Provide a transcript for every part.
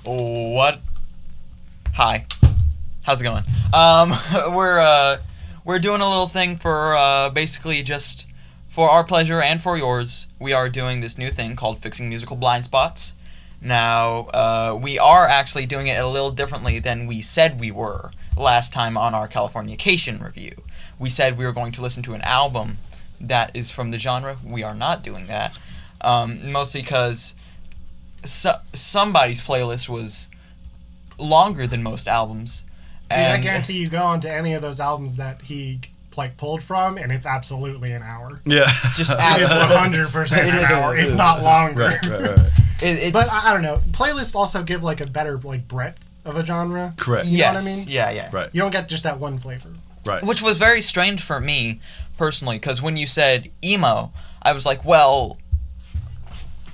What? Hi. How's it going? We're doing a little thing for basically just for our pleasure and for yours. We are doing this new thing called Fixing Musical Blind Spots. Now, we are actually doing it a little differently than we said we were last time on our Californication review. We said we were going to listen to an album that is from the genre. We are not doing that. Mostly because somebody's playlist was longer than most albums. Dude, I guarantee you go onto any of those albums that he pulled from, and it's absolutely an hour. Yeah, just it is 100% an hour, if not longer. Right. But I don't know. Playlists also give a better breadth of a genre. Correct. You know what I mean? Yeah. Right. You don't get just that one flavor. Right. Which was very strange for me personally, because when you said emo, I was like, well,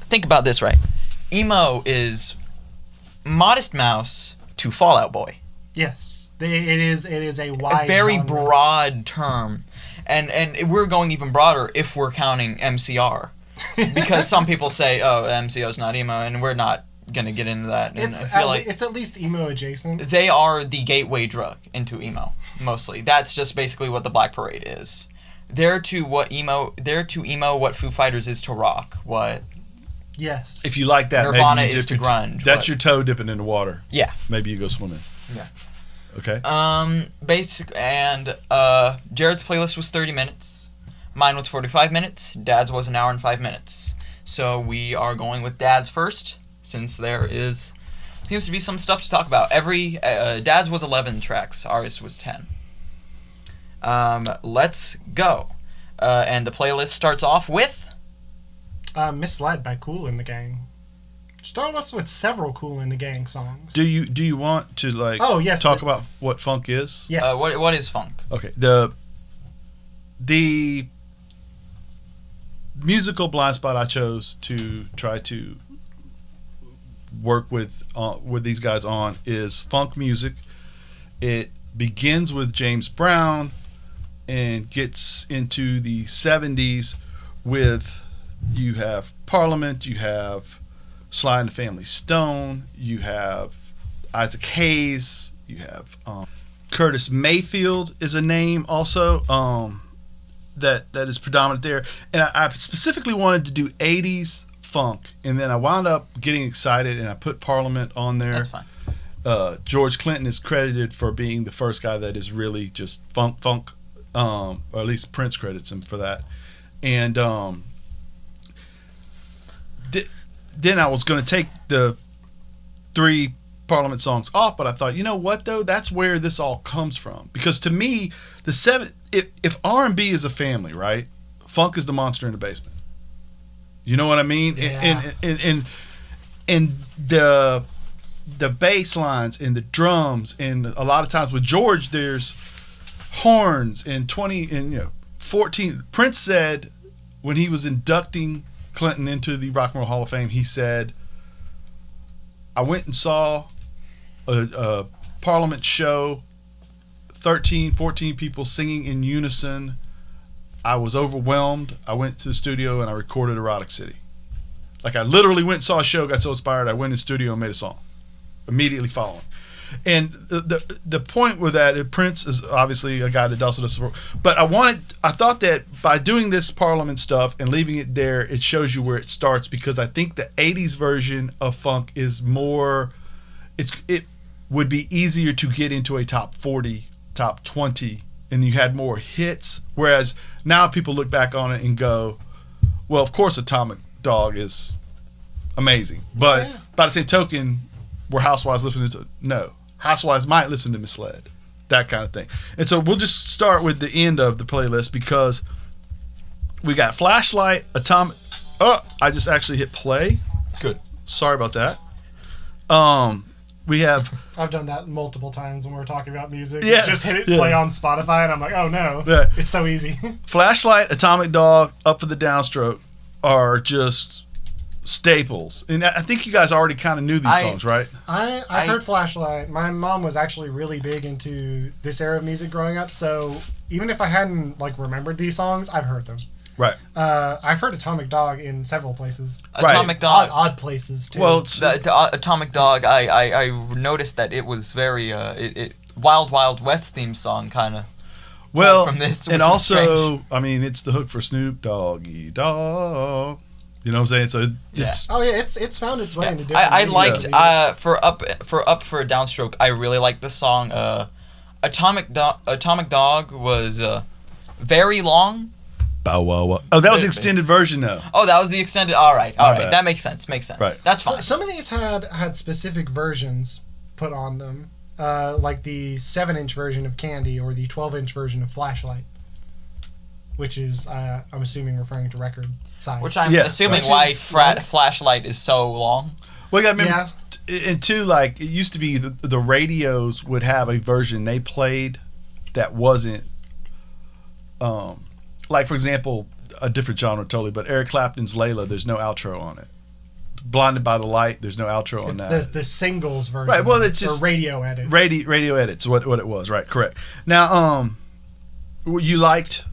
think about this, right? Emo is Modest Mouse to Fall Out Boy. Yes. It is a wide, very genre. broad term, and we're going even broader if we're counting MCR, because some people say, "Oh, MCR's not emo," and we're not gonna get into that. And I feel like it's at least emo adjacent. They are the gateway drug into emo, mostly. That's just basically what the Black Parade is. They're to emo what Foo Fighters is to rock. What? Yes. If you like that, Nirvana maybe you is dip to grunge. That's your toe dipping in the water. Yeah. Maybe you go swimming. Yeah. Okay. Jared's playlist was 30 minutes. Mine was 45 minutes. Dad's was an hour and 5 minutes. So we are going with Dad's first, since there seems to be some stuff to talk about. Dad's was 11 tracks. Ours was 10. Let's go. And the playlist starts off with Misled by Kool and the Gang. Start us with several Kool and the Gang songs. Do you want to talk about what funk is? Yes. What is funk? Okay. The musical blind spot I chose to try to work with these guys on is funk music. It begins with James Brown and gets into the 70s with you have Parliament, you have Sly and the Family Stone, you have Isaac Hayes, you have Curtis Mayfield is a name also that is predominant there. And I specifically wanted to do 80s funk, and then I wound up getting excited and I put Parliament on there. That's fine. George Clinton is credited for being the first guy that is really just funk, or at least Prince credits him for that. And then I was going to take the 3 Parliament songs off, but I thought, you know what though, that's where this all comes from. Because to me, if R&B is a family, right, funk is the monster in the basement. You know what I mean? Yeah. And the bass lines and the drums, and a lot of times with George, there's horns and 14. Prince said when he was inducting Clinton into the Rock and Roll Hall of Fame, he said, I went and saw a Parliament show, 13, 14 people singing in unison. I was overwhelmed. I went to the studio and I recorded Erotic City. I literally went and saw a show, got so inspired, I went in the studio and made a song immediately following. And the point with that, Prince is obviously a guy that does this, but I thought that by doing this Parliament stuff and leaving it there, it shows you where it starts, because I think the 80s version of funk is more, it would be easier to get into a top 40, top 20, and you had more hits, whereas now people look back on it and go, well, of course Atomic Dog is amazing, but by the same token, were Housewives listening to? No. Housewives might listen to Misled. That kind of thing. And so we'll just start with the end of the playlist, because we got Flashlight, Atomic. Oh, I just actually hit play. Good. Sorry about that. We have. I've done that multiple times when we're talking about music. Yeah. Just hit play on Spotify, and I'm like, oh no. Yeah. It's so easy. Flashlight, Atomic Dog, Up for the Downstroke are just staples. And I think you guys already kind of knew these songs, right? I heard Flashlight. My mom was actually really big into this era of music growing up, so even if I hadn't remembered these songs, I've heard them. Right. I've heard Atomic Dog in several places. Atomic Dog. Odd places, too. Well, The Atomic Dog, I noticed that it was very Wild Wild West theme song kind of. well, from this, and which was also, strange. I mean, it's the hook for Snoop Doggy Dog. You know what I'm saying? So it's Oh yeah, it's found its way into different. I media liked releases. for a downstroke. I really liked this song. Atomic Dog was very long. Bow Wow Wow. Oh, that was the extended version though. Oh, that was the extended. All right, My bad. that makes sense. Right. That's So, fine. some of these had specific versions put on them, like the 7-inch version of Candy or the 12-inch version of Flashlight, which is I'm assuming referring to record size. Which I'm Yeah. assuming Which why is- Flashlight is so long. Well, you got to remember, Yeah. and two, like it used to be, the radios would have a version they played that wasn't, like for example, a different genre totally, but Eric Clapton's Layla, there's no outro on it. Blinded by the Light, there's no outro on it's that. the singles version. Right, well, of it, it's just- or radio edit. Radio edits, what it was, right? Correct. Now, you liked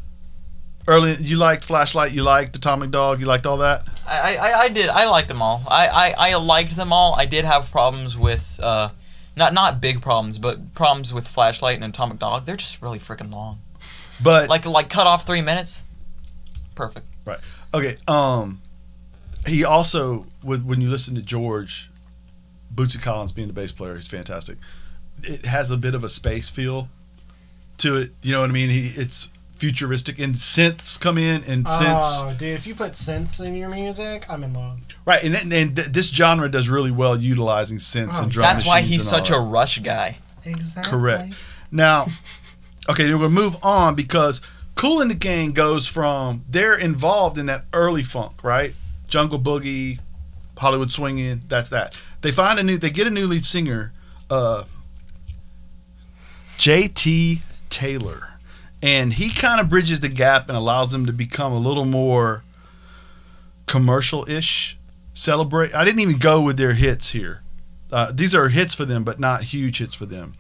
Flashlight, you liked Atomic Dog, you liked all that. I did. I liked them all. I liked them all. I did have problems with not big problems, but problems with Flashlight and Atomic Dog. They're just really freaking long. But Like cut off 3 minutes. Perfect. right, okay. He also, when you listen to George, Bootsy Collins being the bass player, he's fantastic. It has a bit of a space feel to it. You know what I mean? It's futuristic, and synths come in, and synths. Oh, dude, if you put synths in your music, I'm in love. Right, and this genre does really well utilizing synths Oh, and drum That's why machines he's and all such a that. Rush guy. Exactly. Correct. Now, okay, we're going to move on because Kool and the Gang goes from, they're involved in that early funk, right? Jungle Boogie, Hollywood Swinging, that's that. They get a new lead singer, J.T. Taylor. And he kind of bridges the gap and allows them to become a little more commercial-ish. Celebrate. I didn't even go with their hits here. These are hits for them, but not huge hits for them.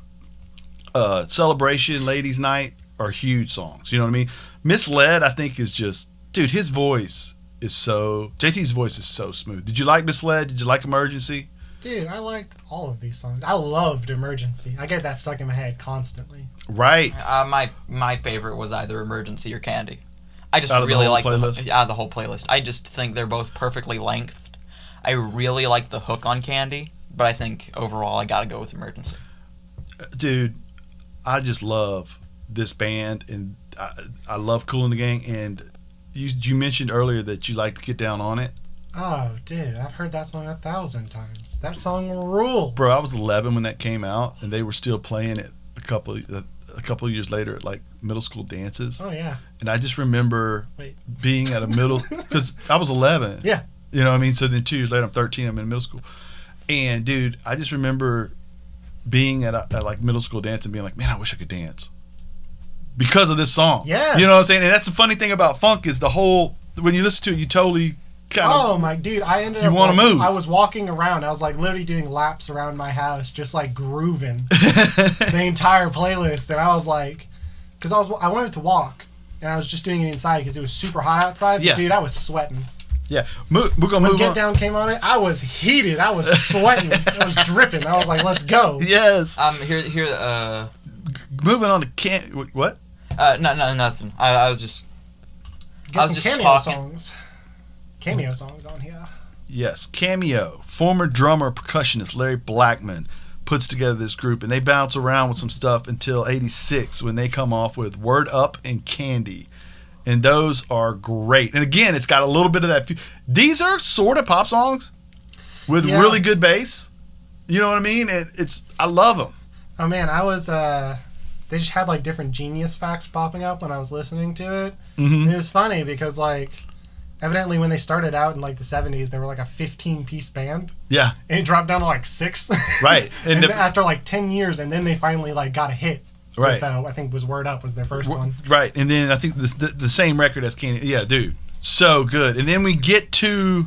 Celebration, Ladies Night are huge songs. You know what I mean? Misled, I think, is just, dude, his voice is so, JT's voice is so smooth. Did you like Misled? Did you like Emergency? Dude, I liked all of these songs. I loved Emergency. I get that stuck in my head constantly. Right. My favorite was either Emergency or Candy. I just Out of the really whole like playlist? the whole playlist. I just think they're both perfectly lengthed. I really like the hook on Candy, but I think overall I gotta go with Emergency. Dude, I just love this band, and I love Kool and the Gang, and you mentioned earlier that you like to get down on it. Oh, dude, I've heard that song 1,000 times. That song rules. Bro, I was 11 when that came out, and they were still playing it a couple of years later at like middle school dances. Oh, yeah. And I just remember Wait. being at a middle, because I was 11. Yeah. You know what I mean? So then 2 years later, I'm 13, I'm in middle school. And dude, I just remember being at like middle school dance and being like, man, I wish I could dance. Because of this song. Yes. You know what I'm saying? And that's the funny thing about funk is when you listen to it, you totally kind of. Oh, my dude, I ended You up. wanna move. I was walking around. I was like literally doing laps around my house, just like grooving the entire playlist. And I was like, because I wanted to walk, and I was just doing it inside because it was super hot outside. But Yeah. dude, I was sweating. Yeah. We're going to When move Get on. Down came on it, I was heated. I was sweating. I was dripping. I was like, let's go. Yes. Moving on to what? Nothing. I was just Get I was some just cameo talking. songs. Cameo songs on here. Yes, Cameo. Former drummer, percussionist Larry Blackman puts together this group, and they bounce around with some stuff until 86 when they come off with Word Up and Candy. And those are great. And again, it's got a little bit of that. These are sort of pop songs with Yeah. really good bass. You know what I mean? I love them. Oh man, I was they just had like different genius facts popping up when I was listening to it. Mm-hmm. And it was funny because like evidently when they started out in like the 70s, they were like a 15-piece band, Yeah, and it dropped down to like 6. right. and And then after like 10 years, and then they finally like got a hit. Right. With, I think was Word Up was their first one. Right, and then I think the same record as Candy. Yeah, dude, so good. And then we get to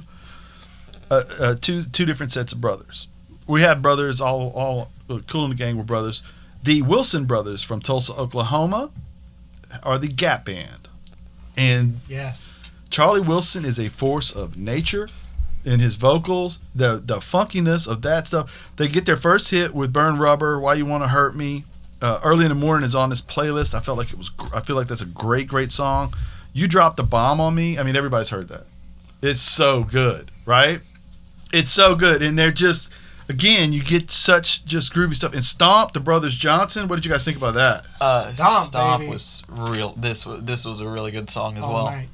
two different sets of brothers. We have brothers all Kool and the Gang were brothers. The Wilson brothers from Tulsa, Oklahoma, are the Gap Band, and Yes. Charlie Wilson is a force of nature in his vocals, the funkiness of that stuff. They get their first hit with Burn Rubber, Why You Want to Hurt Me. Early in the Morning is on this playlist. I feel like that's a great song. You Dropped the Bomb on Me. I mean, everybody's heard that. It's so good, right? It's so good. And they're just, again, you get such just groovy stuff. And Stomp, the Brothers Johnson, what did you guys think about that? Stomp was real. This was a really good song as All well. night.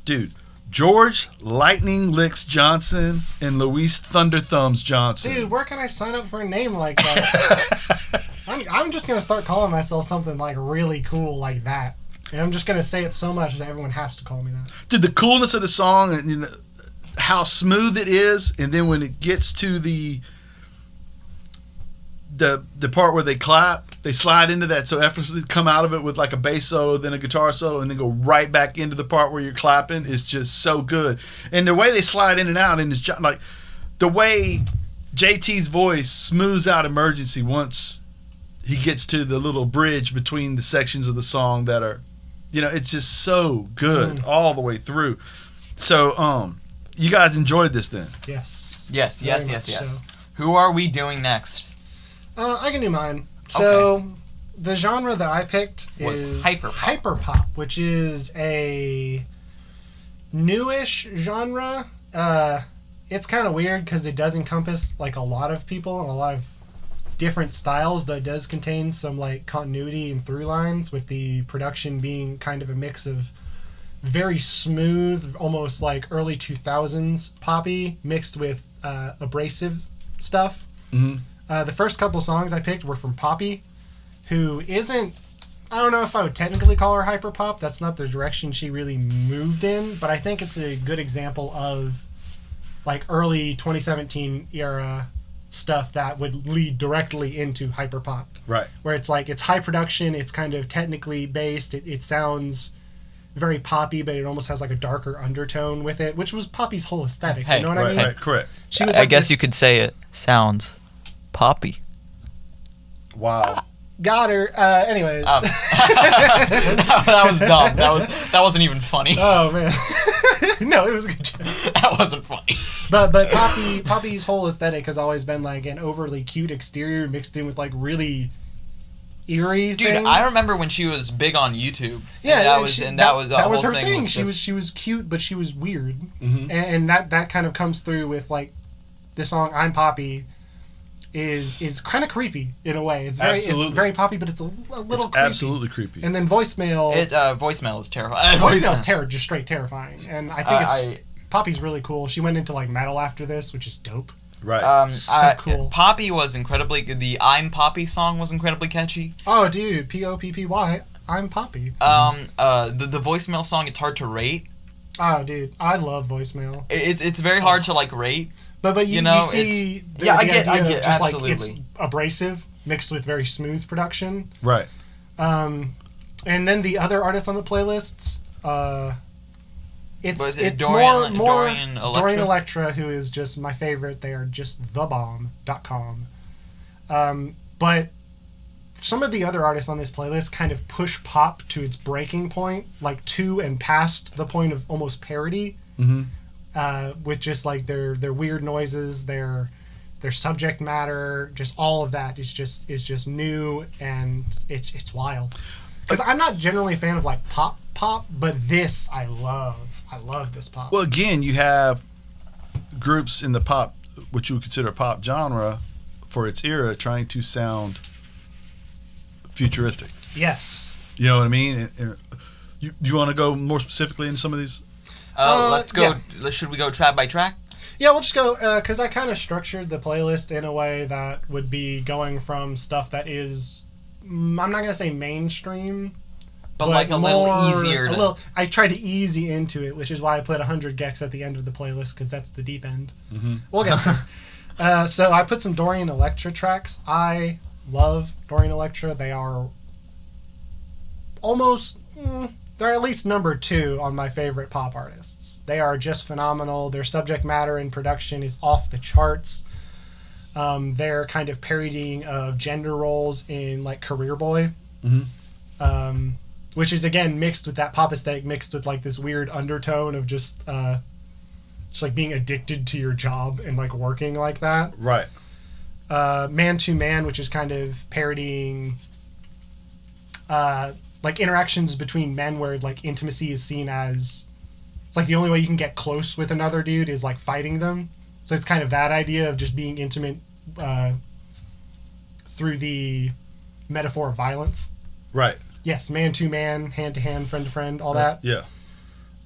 Dude, George Lightning Licks Johnson and Luis Thunder Thumbs Johnson. Dude, where can I sign up for a name like that? I'm just going to start calling myself something like really cool like that. And I'm just going to say it so much that everyone has to call me that. Dude, the coolness of the song and, you know, how smooth it is, and then when it gets to the part where they clap, they slide into that so effortlessly, come out of it with like a bass solo, then a guitar solo, and then go right back into the part where you're clapping is just so good. And the way they slide in and out, and it's like the way JT's voice smooths out Emergency once he gets to the little bridge between the sections of the song that are, you know, it's just so good all the way through. So, you guys enjoyed this then? Yes. Yes. Very much so. Who are we doing next? I can do mine. So, the genre that I picked Was is hyperpop. hyperpop, which is a newish genre. It's kind of weird because it does encompass like a lot of people and a lot of different styles, though it does contain some like continuity and through lines, with the production being kind of a mix of very smooth, almost like early 2000s poppy mixed with abrasive stuff. Mm-hmm. The first couple songs I picked were from Poppy, who isn't, I don't know if I would technically call her hyperpop. That's not the direction she really moved in, but I think it's a good example of like early 2017 era stuff that would lead directly into hyperpop. Right. Where it's like, it's high production, it's kind of technically based, it sounds very poppy, but it almost has like a darker undertone with it, which was Poppy's whole aesthetic. Hey, you know what I mean? Right, correct. She was I like guess this- you could say it sounds poppy. Wow. Got her. Anyways. That was dumb. That wasn't even funny. Oh man. No, it was a good joke. That wasn't funny. But Poppy's whole aesthetic has always been like an overly cute exterior mixed in with like really eerie Dude, things. I remember when she was big on YouTube. Yeah, that was the that whole was her thing. thing. Was just, She was cute, but she was weird, Mm-hmm. and that kind of comes through with like the song "I'm Poppy." Is kind of creepy in a way. It's very poppy, but it's a little creepy. Absolutely creepy. And then voicemail. voicemail is terrifying. Voicemail's just straight terrifying, and I think Poppy's really cool. She went into like metal after this, which is dope. Right. So cool. Poppy was incredibly good. The "I'm Poppy" song was incredibly catchy. Oh, dude, Poppy, I'm Poppy. The voicemail song, it's hard to rate. Oh, dude, I love voicemail. It's very hard to like rate. But you know, you see, I get just absolutely. like it's abrasive mixed with very smooth production. Right. And then the other artists on the playlists, it's Dorian more Electra? Dorian Electra, who is just my favorite. They are just thebomb.com. But some of the other artists on this playlist kind of push pop to its breaking point, like to and past the point of almost parody. Mm-hmm. With just like their weird noises, their subject matter, just all of that is just new, and it's wild. Because I'm not generally a fan of like pop, but this I love. I love this pop. Well, again, you have groups in the pop, what you would consider pop genre, for its era, trying to sound futuristic. Yes. You know what I mean? And you want to go more specifically into some of these? Let's go. yeah. Should we go track by track? Yeah, we'll just go, because I kind of structured the playlist in a way that would be going from stuff that is, I'm not going to say mainstream, but like a little easier. I tried to easy into it, which is why I put 100 gecs at the end of the playlist, because that's the deep end. Mm-hmm. We'll get there. So I put some Dorian Electra tracks. I love Dorian Electra. They are almost... they're at least number 2 on my favorite pop artists. They are just phenomenal. Their subject matter and production is off the charts. Their kind of parodying of gender roles in like Career Boy. Mm-hmm. which is again mixed with that pop aesthetic, mixed with like this weird undertone of just like being addicted to your job and like working like that. Right. Man to Man, which is kind of parodying like interactions between men where like intimacy is seen as it's like the only way you can get close with another dude is like fighting them. So it's kind of that idea of just being intimate through the metaphor of violence. Right. Yes, man to man, hand to hand, friend to friend, all that. Yeah.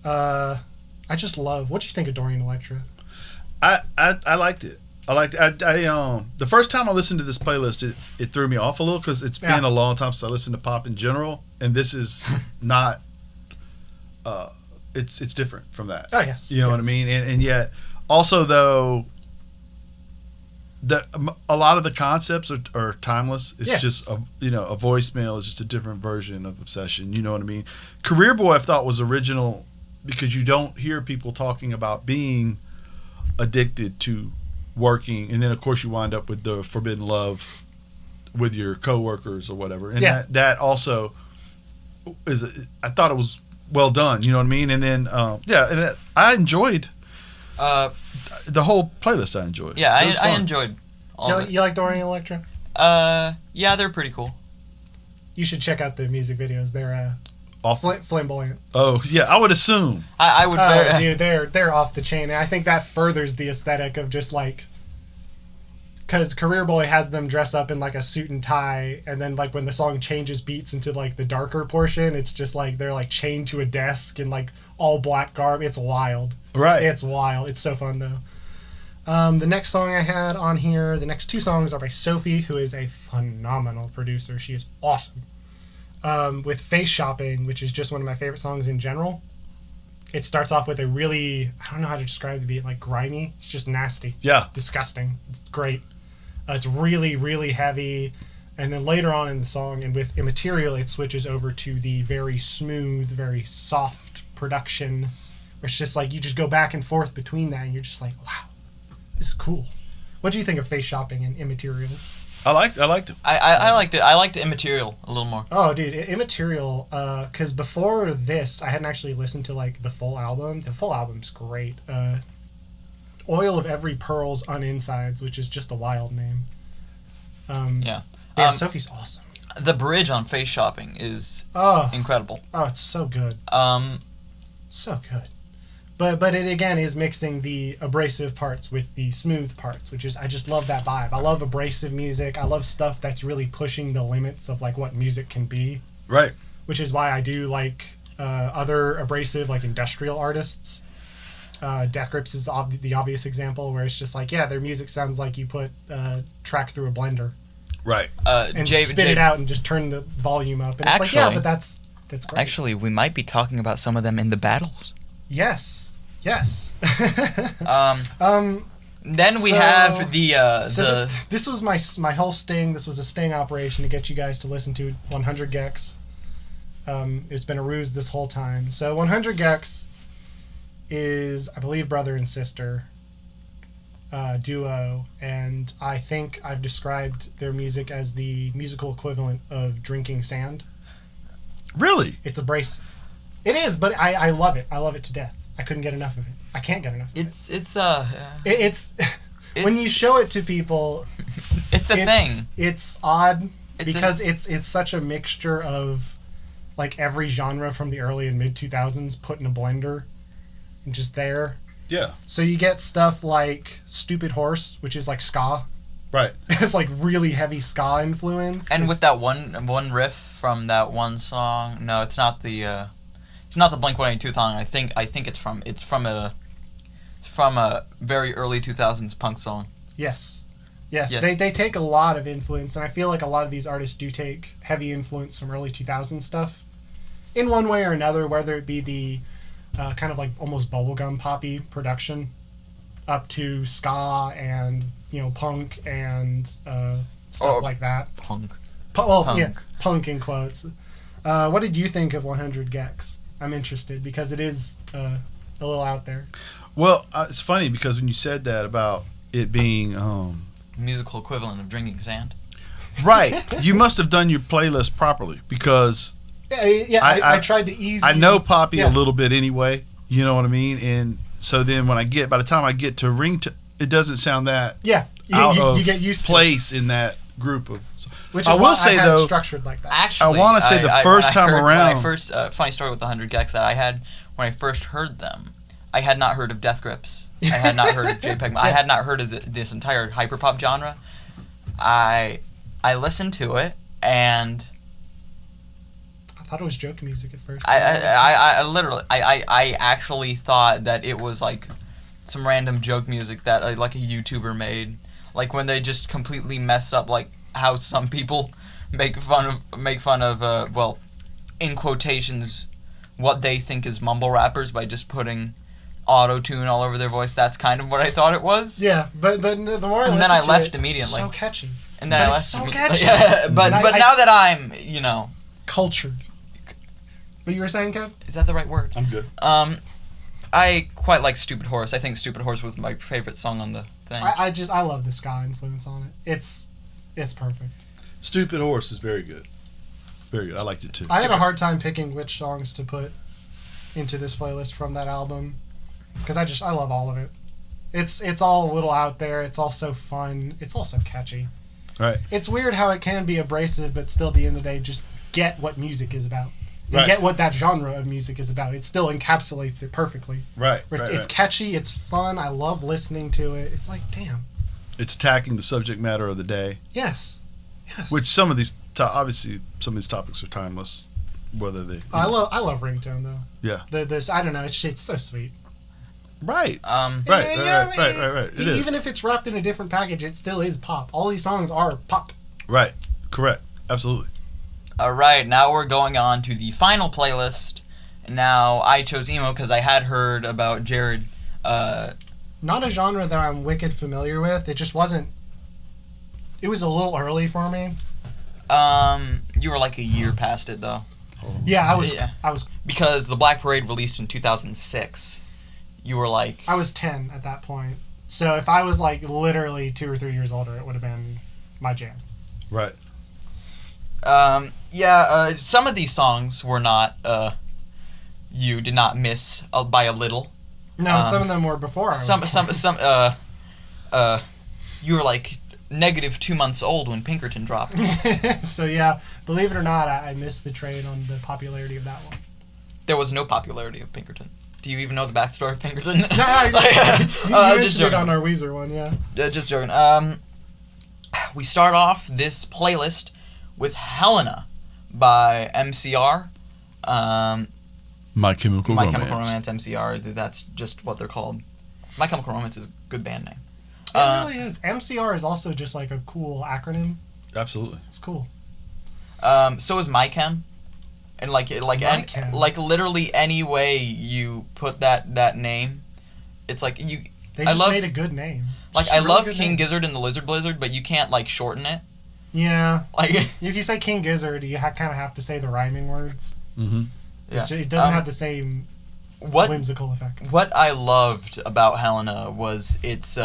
I just love. What do you think of Dorian Electra? I liked it. I liked it. The first time I listened to this playlist, it threw me off a little because it's been a long time since I listened to pop in general, and this is not. It's different from that. Oh yes, you know what I mean, and yet also though. A lot of the concepts are timeless. It's just a voicemail is just a different version of Obsession. You know what I mean? Career Boy I thought was original because you don't hear people talking about being addicted to working, and then of course you wind up with the forbidden love with your coworkers or whatever, and that also is I thought it was well done. You know what I mean? And then I enjoyed. The whole playlist I enjoyed. Yeah, I enjoyed all of it. You like Dorian Electra? Yeah, they're pretty cool. You should check out the music videos. They're flamboyant. Oh, yeah, I would assume. I would. Dude, they're off the chain. And I think that furthers the aesthetic of just like... Because Career Boy has them dress up in like a suit and tie, and then like when the song changes beats into like the darker portion, it's just like they're like chained to a desk in like all black garb. It's wild. Right. It's wild. It's so fun though. The next song I had on here, the next two songs are by Sophie, who is a phenomenal producer. She is awesome. With Face Shopping, which is just one of my favorite songs in general. It starts off with a really, I don't know how to describe the beat, like grimy. It's just nasty. Yeah. Disgusting. It's great. It's really, really heavy. And then later on in the song, and with Immaterial, it switches over to the very smooth, very soft production. Where it's just like, you just go back and forth between that, and you're just like, wow, this is cool. What do you think of Face Shopping and Immaterial? I liked it. I liked it. I liked Immaterial a little more. Oh, dude, Immaterial, because before this, I hadn't actually listened to, like, the full album. The full album's great. Oil of Every Pearl's Uninsides, which is just a wild name. Yeah, Sophie's awesome. The bridge on Face Shopping is incredible. Oh, it's so good. So good. But it again is mixing the abrasive parts with the smooth parts, which is, I just love that vibe. I love abrasive music. I love stuff that's really pushing the limits of like what music can be. Right. Which is why I do like other abrasive like industrial artists. Death Grips is the obvious example where it's just like, yeah, their music sounds like you put track through a blender. Right. And spit it out and just turn the volume up. And it's like, yeah, but that's great. Actually, we might be talking about some of them in the battles. Yes. Then we have this was my whole sting. This was a sting operation to get you guys to listen to 100 Gex. It's been a ruse this whole time. So 100 Gex is, I believe, brother and sister duo, and I think I've described their music as the musical equivalent of drinking sand. Really? It's abrasive. It is, but I love it. I love it to death. I couldn't get enough of it. I can't get enough of it. It's when you show it to people, it's a thing. It's odd because it's such a mixture of like every genre from the early and mid 2000s put in a blender and just there. Yeah. So you get stuff like Stupid Horse, which is like ska. Right. It's like really heavy ska influence. And with that one riff from that one song. No, it's not the Blink-182 song. I think it's from a very early 2000s punk song. Yes. They take a lot of influence, and I feel like a lot of these artists do take heavy influence from early 2000s stuff in one way or another, whether it be the kind of like almost bubblegum poppy production up to ska and punk and stuff like that. Punk. Yeah, punk in quotes. What did you think of 100 Gex? I'm interested because it is a little out there. Well, it's funny because when you said that about it being musical equivalent of drinking sand. Right. You must have done your playlist properly because I tried to ease. I know Poppy Yeah. a little bit anyway. You know what I mean? And so then by the time I get to ringtone, it doesn't sound that Yeah, out you get of used to place in that group of. Which is I will why say I had though, it structured like that. Actually, I wanna say the first time when I around- first funny story with the 100 gecs that I had when I first heard them. I had not heard of Death Grips. I had not heard of JPEG. I had not heard of this entire hyperpop genre. I listened to it and I thought it was joke music at first. I literally I actually thought that it was like some random joke music that like a YouTuber made, like when they just completely mess up like how some people make fun of well, in quotations, what they think is mumble rappers by just putting auto-tune all over their voice. That's kind of what I thought it was. Yeah, but the more I And listened then I to left it, immediately. So catchy. And then But I it's left so immediately. catchy. Yeah, but And now that I'm, Cultured. But you were saying, Kev? is that the right word? I'm good. I quite like Stupid Horse. I think Stupid Horse was my favorite song on the thing. I love the ska influence on it. It's perfect. Stupid Horse is very good. Very good. I liked it too. I had a hard time picking which songs to put into this playlist from that album because I love all of it. It's all a little out there. It's all so fun. It's also catchy. Right. It's weird how it can be abrasive, but still at the end of the day, just get what music is about. And Right. get what that genre of music is about. It still encapsulates it perfectly. Right. It's catchy. It's fun. I love listening to it. It's like, damn. It's attacking the subject matter of the day, Yes. which some of these obviously some of these topics are timeless. Whether they, I love ringtone though. yeah. This I don't know. It's so sweet. Right. Um, Right. Yeah, Right. It is. Even if it's wrapped in a different package, it still is pop. All these songs are pop. Right. Correct. Absolutely. Alright, now we're going on to the final playlist. Now, I chose emo because I had heard about Jared. Not a genre that I'm wicked familiar with. It just wasn't. It was a little early for me. You were like a year past it, though. Yeah, I was. Yeah. I was. Because The Black Parade released in 2006. You were like... I was 10 at that point. So if I was like literally 2 or 3 years older, it would have been my jam. Right. Some of these songs were not, you did not miss by a little. No, some of them were before. I was born. You were like -2 months old when Pinkerton dropped. So yeah, believe it or not, I missed the train on the popularity of that one. There was no popularity of Pinkerton. Do you even know the backstory of Pinkerton? No, you just mentioned it joking. on our Weezer one, yeah. Just joking. We start off this playlist with Helena by MCR. My Chemical My Romance. Chemical Romance, MCR. That's just what they're called. My Chemical Romance is a good band name. It really is. MCR is also just like a cool acronym. Absolutely. It's cool. So is My Chem. And like MyChem. like literally any way you put that name, it's like you. They I just love made a good name. like Just I a really love good King name. Gizzard and the Lizard Blizzard, but you can't like shorten it. Yeah. Like If you say King Gizzard, you kind of have to say the rhyming words. Mm-hmm. yeah. It doesn't have the same what whimsical effect. what I loved about Helena was its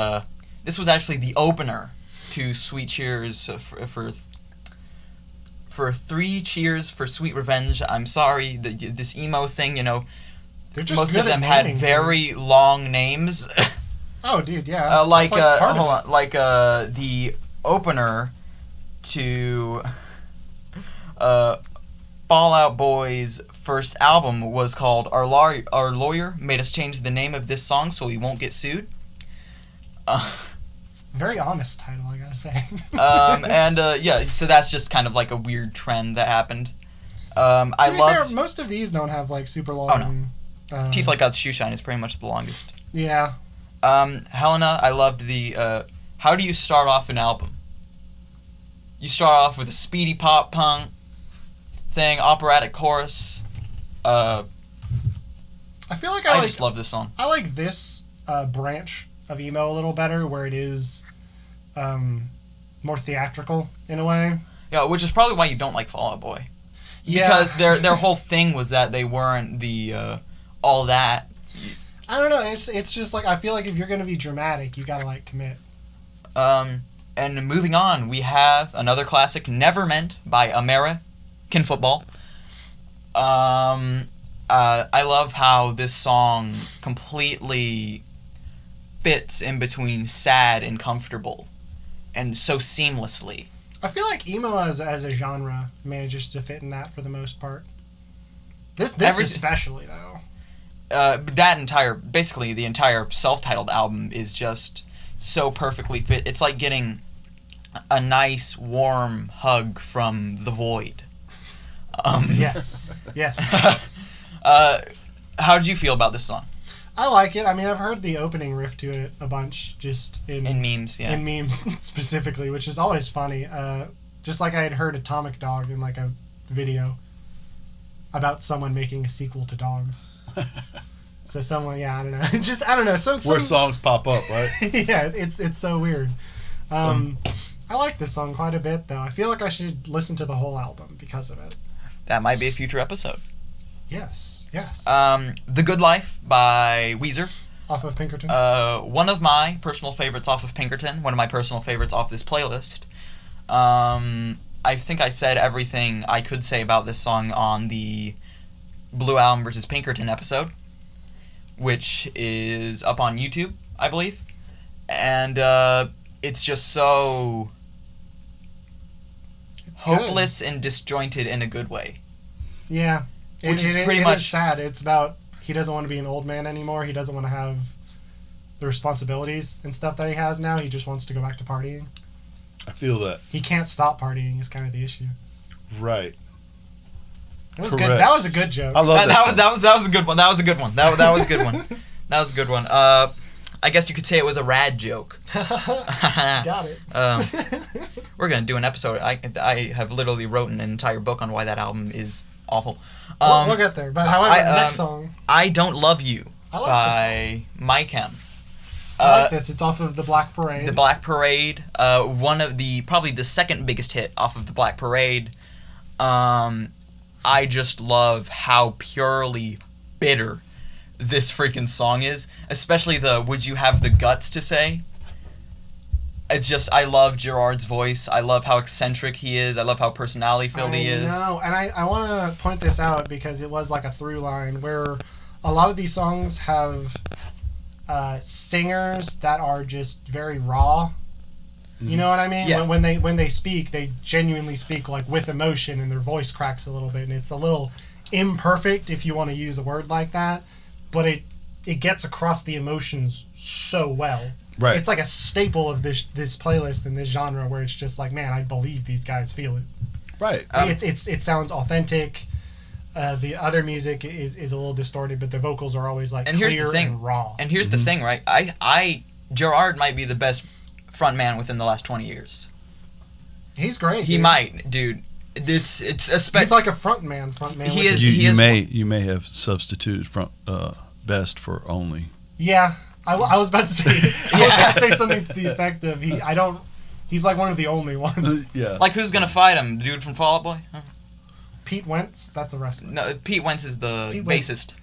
this was actually the opener to Sweet Cheers for 3 cheers for Sweet Revenge. I'm sorry, this emo thing, They're just most good of them at had naming very things. long names. Oh, dude, yeah. Like That's part of hold it. on, like the opener to Fall Out Boy's first album was called Our Lawyer Made Us Change the Name of This Song So We Won't Get Sued. Very honest title, I gotta say. So that's just kind of like a weird trend that happened. To I be love fair, most of these don't have like super long. Teeth Like God's Shoe Shine is pretty much the longest. Yeah. Helena, I loved the how do you start off an album? You start off with a speedy pop punk thing, operatic chorus. I feel like I just love this song. I like this branch of emo a little better, where it is more theatrical in a way. Yeah, which is probably why you don't like Fall Out Boy. Yeah. Because their whole thing was that they weren't the all that. I don't know. It's just like I feel like if you're gonna be dramatic, you gotta like commit. And moving on, we have another classic, Never Meant by American Football. I love how this song completely fits in between sad and comfortable, and so seamlessly. I feel like emo as a genre manages to fit in that for the most part. This especially though. Basically the entire self-titled album is just so perfectly fit. It's like getting a nice warm hug from the void. Yes. How did you feel about this song? I like it. I mean, I've heard the opening riff to it a bunch, just in memes, yeah. In memes specifically, which is always funny. Just like I had heard Atomic Dog in like a video about someone making a sequel to Dogs. So someone, I don't know. I don't know. Where songs pop up, right? Yeah, it's so weird. I like this song quite a bit, though. I feel like I should listen to the whole album because of it. That might be a future episode. Yes. The Good Life by Weezer. Off of Pinkerton? One of my personal favorites off of Pinkerton. One of my personal favorites off this playlist. I think I said everything I could say about this song on the Blue Album versus Pinkerton episode, which is up on YouTube, I believe. And it's just so hopeless and disjointed in a good way. Yeah. Which is pretty much... It's sad. It's about he doesn't want to be an old man anymore. He doesn't want to have the responsibilities and stuff that he has now. He just wants to go back to partying. I feel that. He can't stop partying is kind of the issue. Right. That was good. That was a good joke. I love that. That was a good one. That was a good one. That was a good one. That was a good one. I guess you could say it was a rad joke. Got it. We're gonna do an episode. I have literally written an entire book on why that album is awful. We'll get there. But however, next song. I Don't Love You by Mike M. I like this. It's off of The Black Parade. The Black Parade. One of probably the second biggest hit off of The Black Parade. I just love how purely bitter this freaking song is, especially the "Would you have the guts to say?" It's just, I love Gerard's voice. I love how eccentric he is. I love how personality-filled he is. No, and I want to point this out because it was like a through line where a lot of these songs have singers that are just very raw. You know what I mean? Yeah. When they speak, they genuinely speak like with emotion, and their voice cracks a little bit, and it's a little imperfect if you want to use a word like that, but it gets across the emotions so well. Right. It's like a staple of this playlist and this genre where it's just like, man, I believe these guys feel it. Right. It sounds authentic. The other music is a little distorted, but the vocals are always like clear and raw. And here's the thing, right? Gerard might be the best front man within the last 20 years. He's great. He might, dude. It's he's like a front man. He is. You may have substituted front best for only. Yeah, I was about to say. I was about to say something to the effect of he's like one of the only ones. Yeah. Like, who's gonna fight him? The dude from Fall Out Boy? Huh? Pete Wentz. That's a wrestler. No, Pete Wentz is the bassist.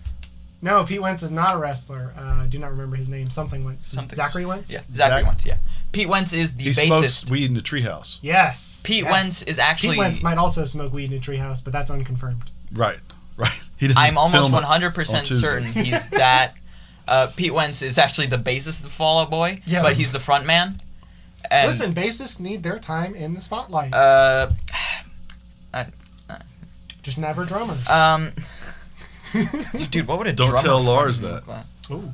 No, Pete Wentz is not a wrestler. I do not remember his name. Something Wentz. Zachary Wentz? Yeah, Zachary Wentz, yeah. Pete Wentz is the bassist. He smokes weed in the treehouse. Yes. Pete Wentz is actually... Pete Wentz might also smoke weed in a treehouse, but that's unconfirmed. Right. I'm almost 100% certain he's that... Pete Wentz is actually the bassist of Fall Out Boy, but he's the front man. And, listen, bassists need their time in the spotlight. Just never drummers. Dude, what would a drummer... Don't tell Lars that. Ooh.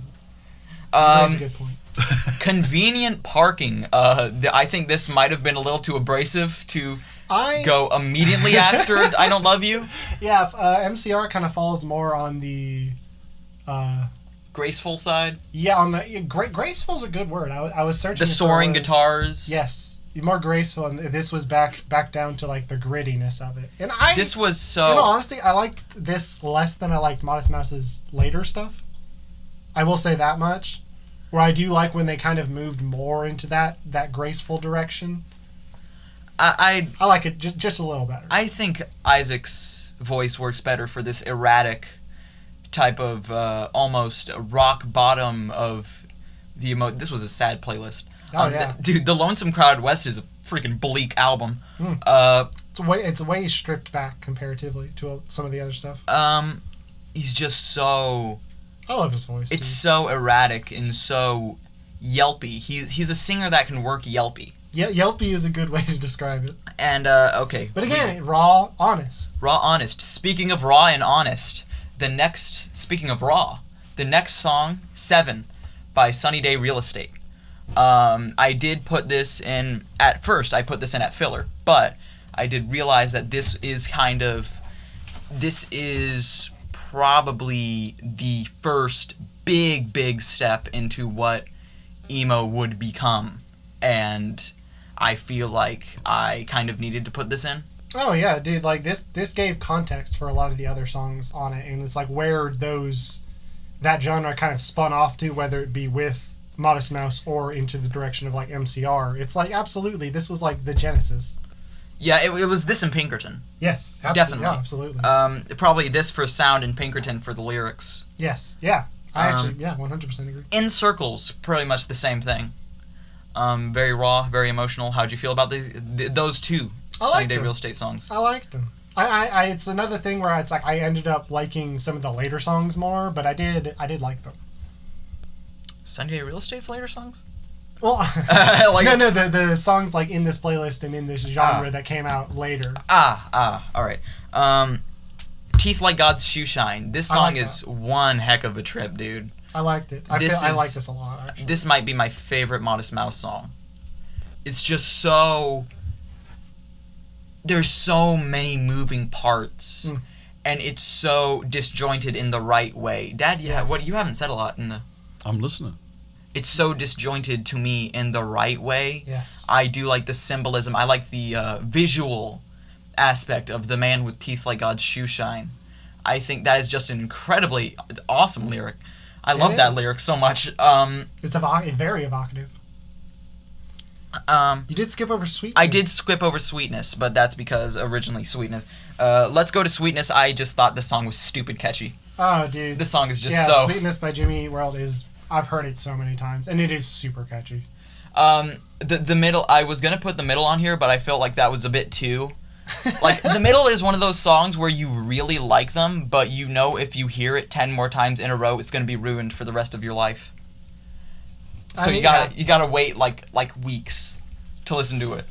That's a good point. Convenient parking. I think this might have been a little too abrasive to go immediately after I Don't Love You. Yeah, MCR kind of falls more on the... graceful side? Yeah, on the... graceful's a good word. I was searching the soaring guitars. Yes. More graceful, and this was back down to like the grittiness of it. And this was so... honestly, I liked this less than I liked Modest Mouse's later stuff. I will say that much. Where I do like when they kind of moved more into that graceful direction. I like it just a little better. I think Isaac's voice works better for this erratic type of almost rock bottom of the This was a sad playlist. Oh, yeah. Dude, The Lonesome Crowd West is a freaking bleak album. It's way stripped back comparatively to some of the other stuff. He's just so... I love his voice. It's so erratic and so yelpy. He's a singer that can work yelpy. Yeah, yelpy is a good way to describe it. And, okay. But again, raw, honest. Raw, honest. Speaking of raw and honest, the next song, 7, by Sunny Day Real Estate. I did put this in, at first, I put this in at filler, but I did realize that this is probably the first big step into what emo would become, and I feel like I kind of needed to put this in. Oh yeah, dude, like this gave context for a lot of the other songs on it, and it's like where that genre kind of spun off to, whether it be with Modest Mouse or into the direction of like MCR. It's like absolutely, this was like the genesis. Yeah, it was this and Pinkerton. Yes, definitely. Yeah, absolutely. Probably this for sound and Pinkerton for the lyrics. Yes, yeah. I actually 100% agree. In Circles, pretty much the same thing. Very raw, very emotional. How'd you feel about those two Sunny Day Real Estate songs? I liked them. I it's another thing where it's like I ended up liking some of the later songs more, but I did like them. Sunny Day Real Estate's later songs? Well, like, no, the songs like in this playlist and in this genre that came out later. All right. Teeth Like God's Shoe Shine. This song is one heck of a trip, dude. I liked it. I like this a lot, actually. This might be my favorite Modest Mouse song. It's just so... There's so many moving parts, and it's so disjointed in the right way. Dad, you haven't said a lot in the... I'm listening. It's so disjointed to me in the right way. Yes. I do like the symbolism. I like the visual aspect of the man with teeth like God's shoe shine. I think that is just an incredibly awesome lyric. I love that lyric so much. It's very evocative. You did skip over Sweetness. I did skip over Sweetness, but that's because originally Sweetness. Let's Go to Sweetness. I just thought the song was stupid catchy. Oh, dude. This song is just so... Sweetness by Jimmy Eat World is... I've heard it so many times, and it is super catchy. The middle... I was going to put the middle on here, but I felt like that was a bit too... Like, the middle is one of those songs where you really like them, but you know if you hear it 10 more times in a row, it's going to be ruined for the rest of your life. So you gotta wait like weeks to listen to it.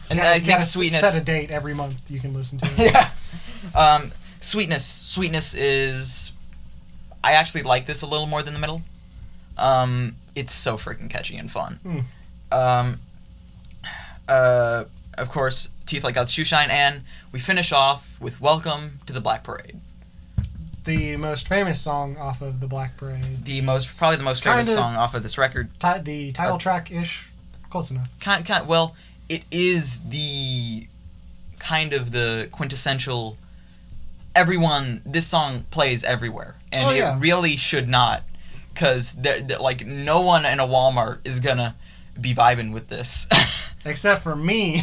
And I think Sweetness... set a date every month you can listen to it. Yeah. Sweetness is... I actually like this a little more than the middle. It's so freaking catchy and fun. Of course, Teeth Like God's Shoe Shine, and we finish off with Welcome to the Black Parade. The most famous song off of the Black Parade. Probably the most famous song off of this record. The title track-ish. Close enough. Well, it is the kind of the quintessential... This song plays everywhere. And it really should not. Because like no one in a Walmart is gonna be vibing with this. Except for me.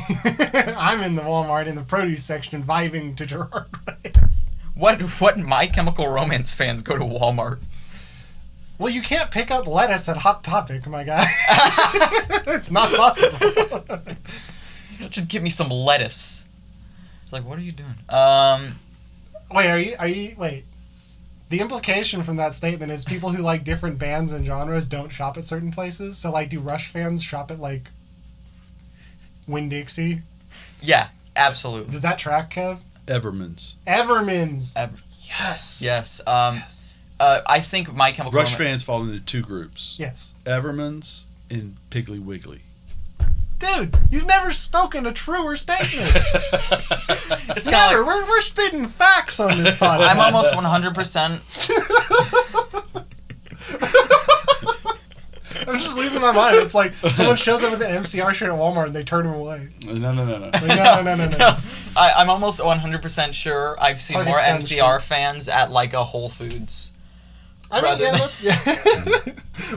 I'm in the Walmart in the produce section vibing to Gerard Way. What My Chemical Romance fans go to Walmart? Well, you can't pick up lettuce at Hot Topic, my guy. It's not possible. Just give me some lettuce. Like, what are you doing? Wait. The implication from that statement is people who like different bands and genres don't shop at certain places. So, like, do Rush fans shop at, like, Winn-Dixie? Yeah, absolutely. Does that track, Kev? Evermans. Yes. Yes. I think My Chemical Rush fans fall into two groups. Yes. Evermans and Piggly Wiggly. Dude, you've never spoken a truer statement. It's never. Like, we're spitting facts on this podcast. I'm almost 100%. I'm just losing my mind. It's like someone shows up with an MCR shirt at Walmart and they turn him away. No. Like, no. I'm almost 100% sure I've seen more MCR fans at like a Whole Foods.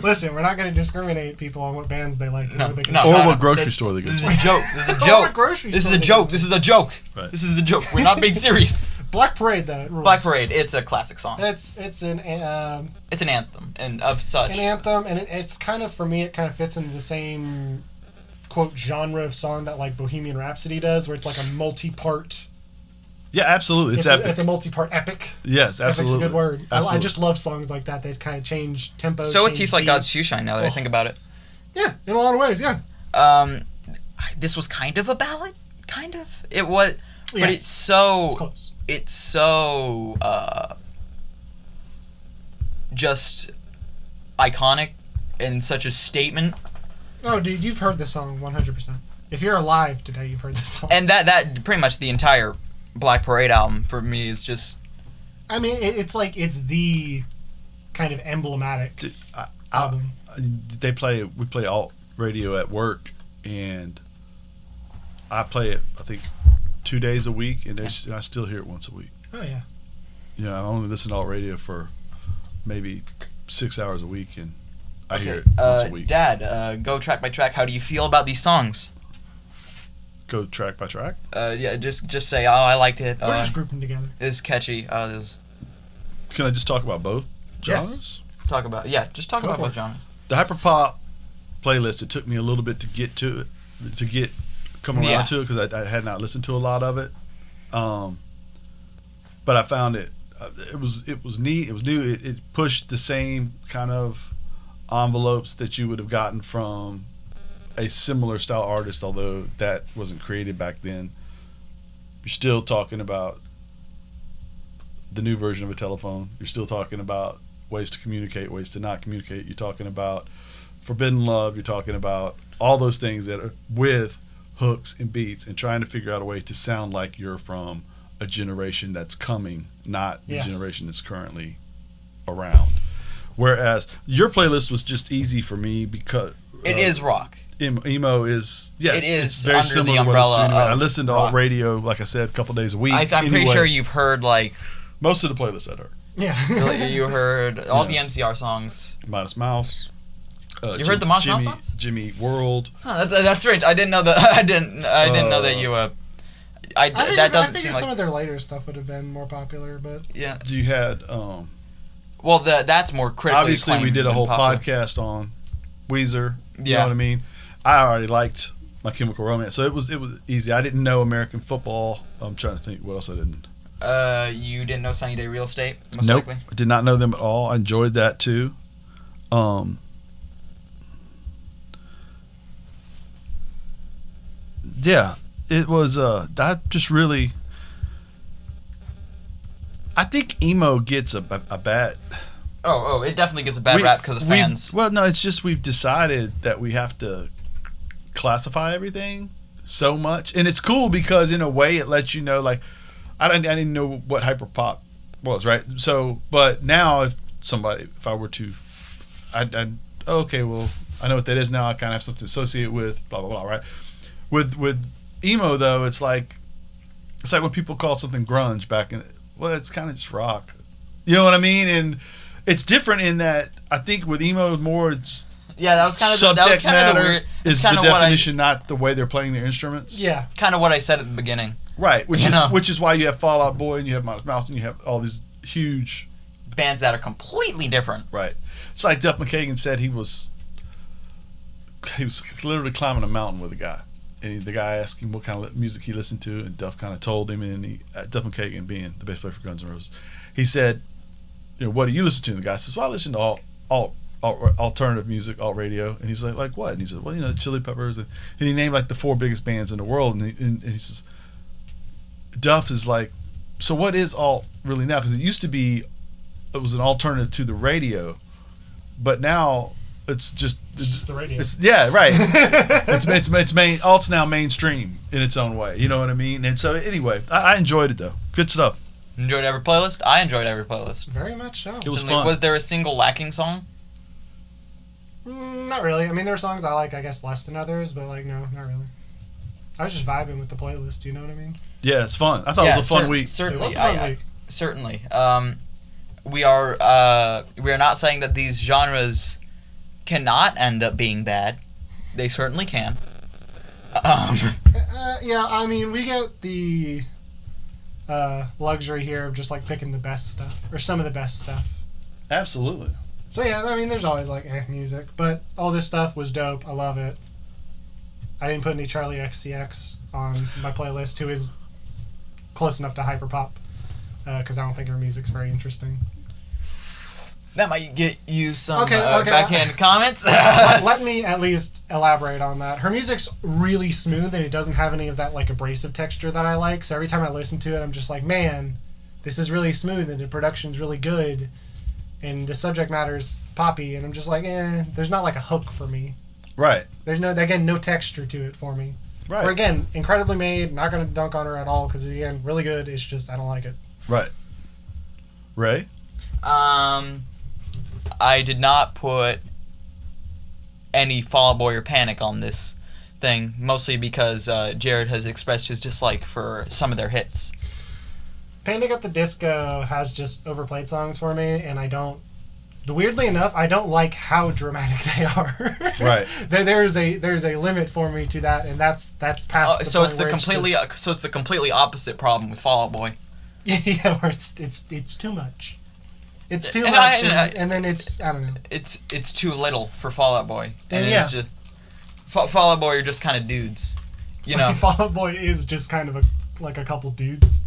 Listen, we're not going to discriminate people on what bands they like. What grocery store they go to. This is a joke. This is a joke. This is a joke. Right. This is a joke. We're not being serious. Black Parade, though. Black Parade. It's a classic song. It's an anthem and of such. An anthem, and it's kind of, for me, it kind of fits into the same quote genre of song that like Bohemian Rhapsody does, where it's like a multi-part. Yeah, absolutely. It's epic. It's a multi-part epic. Yes, absolutely. Epic's a good word. Absolutely. I just love songs like that. They kind of change tempo. So with change Teeth Like beat. God's Shoeshine, now that I think about it. Yeah, in a lot of ways, yeah. This was kind of a ballad, kind of. It was, Yeah. but it's so. It's close. It's so just iconic and such a statement. Oh, dude, you've heard this song 100%. If you're alive today, you've heard this song. And that pretty much the entire Black Parade album for me is just. I mean, it's like it's the kind of emblematic album. We play alt radio at work, and I play it, I think, 2 days a week, and I still hear it once a week. Oh, yeah. You know, I only listen to alt radio for maybe 6 hours a week, and I hear it Okay, once a week. Dad, go track by track. How do you feel about these songs? Go track by track. Yeah, just say, oh, I liked it. We're just grouping together. It's catchy. This Can I just talk about both genres? Yes. talk about just talk Go about for both it. genres. The Hyperpop playlist, it took me a little bit to get to it, come around Yeah. to it, because I had not listened to a lot of it. But I found it. It was neat. It was new. It pushed the same kind of envelopes that you would have gotten from a similar style artist, although that wasn't created back then. You're still talking about the new version of a telephone. You're still talking about ways to communicate, ways to not communicate. You're talking about forbidden love. You're talking about all those things that are with hooks and beats, and trying to figure out a way to sound like you're from a generation that's coming, not Yes. the generation that's currently around. Whereas your playlist was just easy for me because It is rock. emo is, yes, It is it's very under similar the to what it's umbrella doing. I of listen to rock. alt radio, like I said, a couple days a week. I'm pretty anyway. sure you've heard like Most of the playlists I'd heard. Yeah. you heard all the Yeah. MCR songs. Modest Mouse. You heard the Modest Mouse Jimmy, songs? Jimmy World. Huh, that's strange. I didn't know that. I didn't know that you. I That doesn't seem figured like. some of their later stuff would have been more popular, but Yeah. You had Well, that's more critically obviously we acclaimed did a than whole popular. podcast on Weezer. You Yeah. know what I mean? I already liked My Chemical Romance, so it was easy. I didn't know American football. I'm trying to think what else I didn't. You didn't know Sunny Day Real Estate? Most Nope, likely. I did not know them at all. I enjoyed that too. Yeah, it was. That just really. I think emo gets a bad. Oh, it definitely gets a bad rap because of fans. Well, no, it's just we've decided that we have to classify everything so much, and it's cool because in a way it lets you know, like, I didn't know what hyperpop was, right? So, but now if I were to, okay, well, I know what that is now. I kind of have something to associate with, blah blah blah, right? With emo though, it's like when people call something grunge back in. Well, it's kind of just rock, you know what I mean? And it's different in that I think with emo more it's Yeah, that was kind of subject the matter weird. is It's the kind of what definition, not the way they're playing their instruments. yeah. kind of what I said at the beginning. Right, You know. which is why you have Fall Out Boy and you have Modest Mouse and you have all these huge. Bands that are completely different. Right, it's like Duff McKagan said he was literally climbing a mountain with a guy, and the guy asked him what kind of music he listened to, and Duff kind of told him, and Duff McKagan being the bass player for Guns N' Roses, he said, you know, what do you listen to? And the guy says, well, I listen to all alternative music, alt radio. And he's like what? And he said, well, you know, the Chili Peppers, and he named like the 4 biggest bands in the world, and he says, Duff is like, so what is alt really now? Because it was an alternative to the radio, but now it's just the radio. Yeah, right. it's main alt's now mainstream in its own way. You know what I mean? And so anyway, I enjoyed it though. Good stuff. Enjoyed every playlist? I enjoyed every playlist. Very much so. It was Certainly. fun. Was there a single lacking song? Not really. I mean, there are songs I like, I guess, less than others, but like, no, not really. I was just vibing with the playlist. You know what I mean? Yeah, it's fun. I thought it was a fun week. Certainly. It was a fun week. Certainly. We are not saying that these genres cannot end up being bad. They certainly can. Yeah, I mean, we get the luxury here of just like picking the best stuff or some of the best stuff. Absolutely. So yeah, I mean, there's always like music, but all this stuff was dope. I love it. I didn't put any Charlie XCX on my playlist, who is close enough to hyperpop, because I don't think her music's very interesting. That might get you some Okay. backhand comments. Let me at least elaborate on that. Her music's really smooth, and it doesn't have any of that like abrasive texture that I like. So every time I listen to it, I'm just like, man, this is really smooth, and the production's really good, and the subject matter's poppy, and I'm just like, there's not like a hook for me. Right. There's no texture to it for me. Right. Or again, incredibly made. Not gonna dunk on her at all because again, really good. It's just I don't like it. Right. Ray? I did not put any Fall Out Boy or Panic on this thing, mostly because Jared has expressed his dislike for some of their hits. Panic at the Disco has just overplayed songs for me, and I don't. Weirdly enough, I don't like how dramatic they are. Right. There's a limit for me to that, and that's past. The So point it's the where completely just, so it's the completely opposite problem with Fall Out Boy. yeah, where it's too much. It's too And much, I- and then it's I don't know. It's too little for Fall Out Boy, and Yeah. it's just Fall Out Boy are just kind of dudes, you know. Fall Out Boy is just kind of a couple dudes.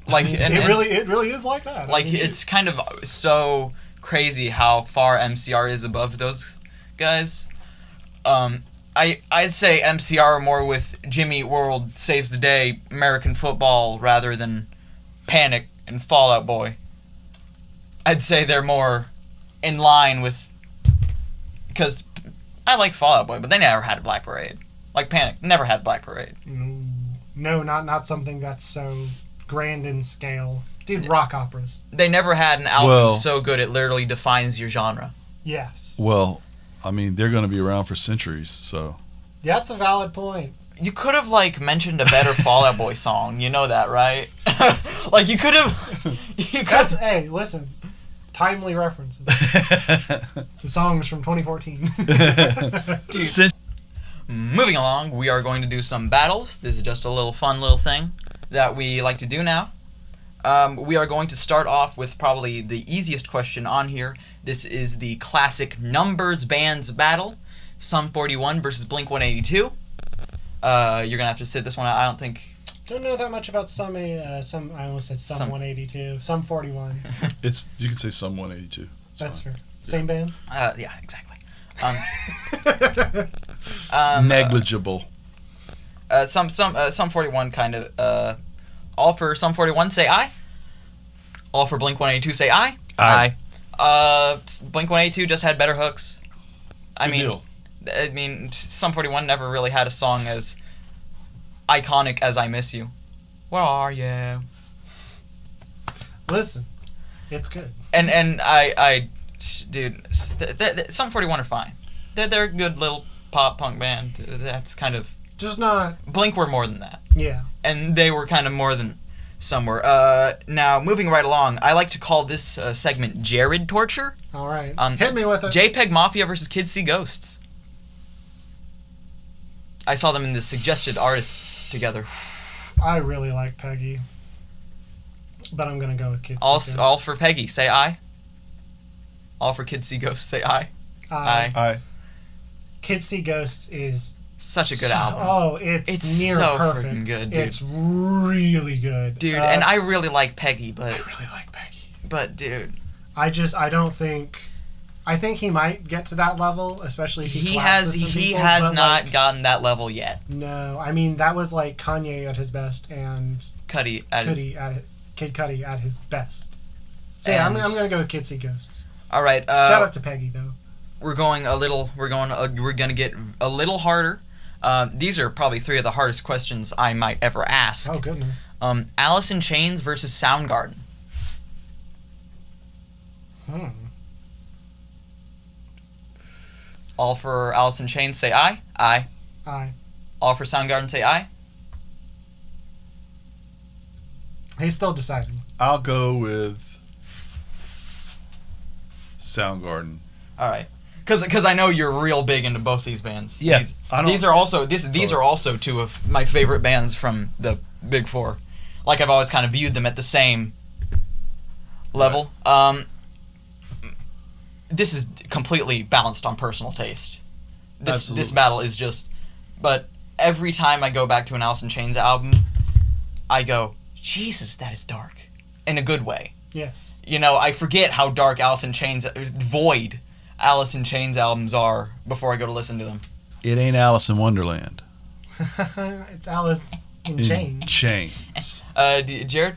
Like It really is like that. Like I mean, it's kind of so crazy how far MCR is above those guys. I'd say MCR more with Jimmy Eat World, Saves the Day, American Football rather than Panic and Fall Out Boy. I'd say they're more in line with, because I like Fall Out Boy, but they never had a Black Parade. Like Panic never had Black Parade. No, not something that's so grand in scale. Dude, rock operas. They never had an album Well- so good it literally defines your genre. Yes. Well, I mean, they're going to be around for centuries, so. That's a valid point. You could have mentioned a better Fall Out Boy song. You know that, right? Like you could have. Hey, listen. Timely references. The song's from 2014. Dude. Moving along, we are going to do some battles. This is just a little fun little thing that we like to do now. We are going to start off with probably the easiest question on here. This is the classic numbers bands battle. Sum 41 versus Blink 182. You're going to have to sit this one out. I don't think... Don't know that much about I almost said Sum 182. Sum 41. You can say Sum 182. That's fair. Same band? Yeah, exactly. Negligible. Sum 41 kind of... all for Sum 41, say aye. All for Blink 182, say aye. Aye. Blink 182 just had better hooks. I Good mean, deal. Sum 41 never really had a song as iconic as I Miss You. Where are you? Listen, it's good. And dude, Sum 41 are fine. They're a good little pop punk band. That's kind of... Just not... Blink were more than that. Yeah. And they were kind of more than some were. Now, moving right along, I like to call this segment Jared Torture. All right. Hit me with it. JPEG Mafia versus Kids See Ghosts. I saw them in the Suggested Artists together. I really like Peggy. But I'm going to go with Kids All See all Ghosts. for Peggy, say aye. All for Kids See Ghosts, say aye. Aye. Aye. Kids See Ghosts is... Such a good album. Oh, it's near so perfect. freaking good, dude. It's really good. Dude, and I really like Peggy, I but... really like Peggy. But, dude... I don't think... I think he might get to that level, especially if he has collabs with some people, has but, not like, gotten that level yet. No, I mean, that was like Kanye at his best and Kid Cudi at his best. So yeah, I'm gonna go with Kids See Ghosts. All right. Shout out to Peggy though. We're gonna get a little harder. These are probably three of the hardest questions I might ever ask. Oh goodness. Alice in Chains versus Soundgarden. All for Alice in Chains, say aye. Aye. Aye. All for Soundgarden, say aye. He's still deciding. I'll go with Soundgarden. All right. Because I know you're real big into both these bands. Yeah, These are also two of my favorite bands from the Big Four. Like I've always kind of viewed them at the same level. This is completely balanced on personal taste. This battle is just but every time I go back to an Alice in Chains album, I go, Jesus, that is dark. In a good way. Yes. You know, I forget how dark Alice in Chains albums are before I go to listen to them. It ain't Alice in Wonderland. It's Alice in Chains. Chains. Jared,